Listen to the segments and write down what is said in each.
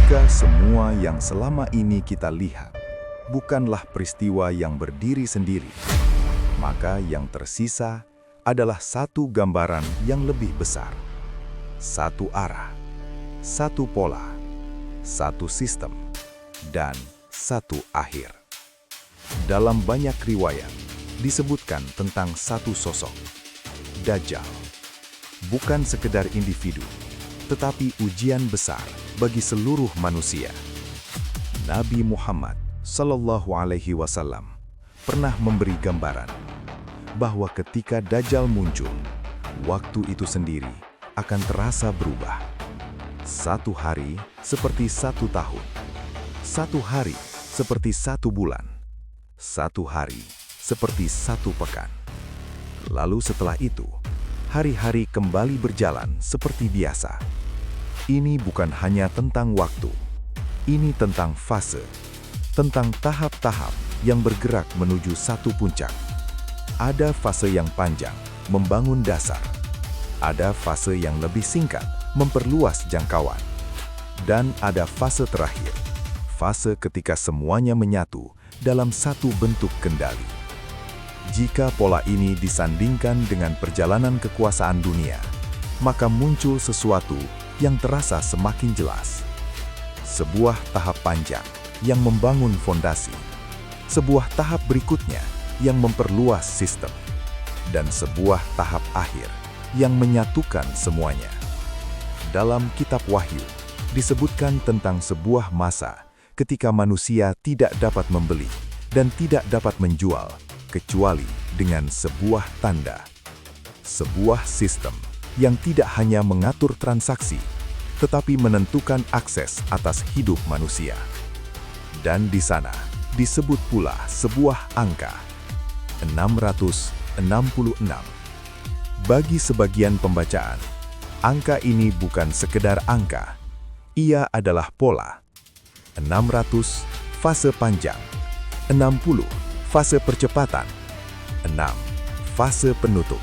Jika semua yang selama ini kita lihat bukanlah peristiwa yang berdiri sendiri, maka yang tersisa adalah satu gambaran yang lebih besar. Satu arah, satu pola, satu sistem, dan satu akhir. Dalam banyak riwayat disebutkan tentang satu sosok, Dajjal. Bukan sekedar individu, tetapi ujian besar bagi seluruh manusia. Nabi Muhammad SAW pernah memberi gambaran bahwa ketika Dajjal muncul, waktu itu sendiri akan terasa berubah. Satu hari seperti satu tahun, satu hari seperti satu bulan, satu hari seperti satu pekan. Lalu setelah itu, hari-hari kembali berjalan seperti biasa. Ini bukan hanya tentang waktu, ini tentang fase, tentang tahap-tahap yang bergerak menuju satu puncak. Ada fase yang panjang, membangun dasar. Ada fase yang lebih singkat, memperluas jangkauan. Dan ada fase terakhir, fase ketika semuanya menyatu dalam satu bentuk kendali. Jika pola ini disandingkan dengan perjalanan kekuasaan dunia, maka muncul sesuatu yang terasa semakin jelas. Sebuah tahap panjang yang membangun fondasi, sebuah tahap berikutnya yang memperluas sistem, dan sebuah tahap akhir yang menyatukan semuanya. Dalam kitab Wahyu, disebutkan tentang sebuah masa ketika manusia tidak dapat membeli dan tidak dapat menjual kecuali dengan sebuah tanda. Sebuah sistem yang tidak hanya mengatur transaksi, tetapi menentukan akses atas hidup manusia. Dan di sana disebut pula sebuah angka, 666. Bagi sebagian pembacaan, angka ini bukan sekedar angka, ia adalah pola. 600 fase panjang, 60 fase percepatan, 6 fase penutup.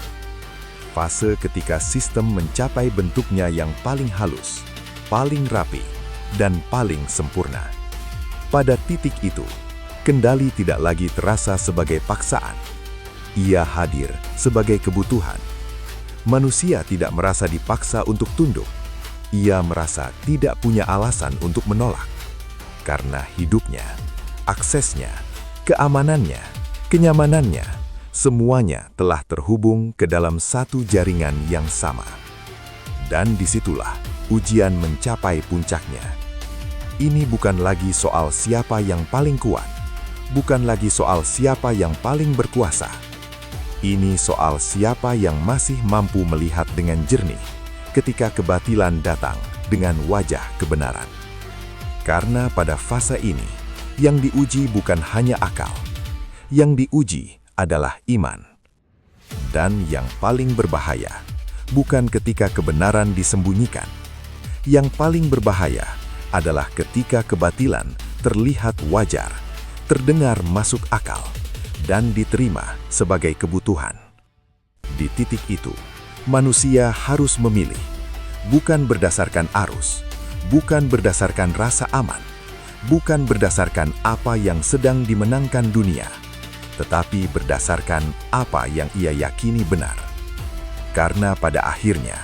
Fase ketika sistem mencapai bentuknya yang paling halus, paling rapi, dan paling sempurna. Pada titik itu, kendali tidak lagi terasa sebagai paksaan. Ia hadir sebagai kebutuhan. Manusia tidak merasa dipaksa untuk tunduk. Ia merasa tidak punya alasan untuk menolak. Karena hidupnya, aksesnya, keamanannya, kenyamanannya, semuanya telah terhubung ke dalam satu jaringan yang sama. Dan disitulah ujian mencapai puncaknya. Ini bukan lagi soal siapa yang paling kuat, bukan lagi soal siapa yang paling berkuasa. Ini soal siapa yang masih mampu melihat dengan jernih ketika kebatilan datang dengan wajah kebenaran. Karena pada fase ini, yang diuji bukan hanya akal, yang diuji adalah iman. Dan yang paling berbahaya, bukan ketika kebenaran disembunyikan. Yang paling berbahaya adalah ketika kebatilan terlihat wajar, terdengar masuk akal, dan diterima sebagai kebutuhan. Di titik itu, manusia harus memilih, bukan berdasarkan arus, bukan berdasarkan rasa aman, bukan berdasarkan apa yang sedang dimenangkan dunia, tetapi berdasarkan apa yang ia yakini benar. Karena pada akhirnya,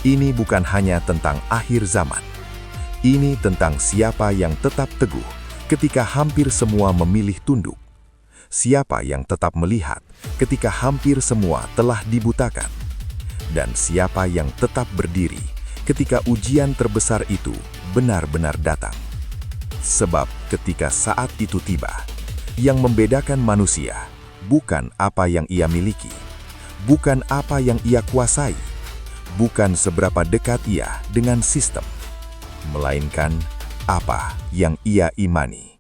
ini bukan hanya tentang akhir zaman. Ini tentang siapa yang tetap teguh ketika hampir semua memilih tunduk. Siapa yang tetap melihat ketika hampir semua telah dibutakan. Dan siapa yang tetap berdiri ketika ujian terbesar itu benar-benar datang. Sebab ketika saat itu tiba, yang membedakan manusia bukan apa yang ia miliki, bukan apa yang ia kuasai, bukan seberapa dekat ia dengan sistem, melainkan apa yang ia imani.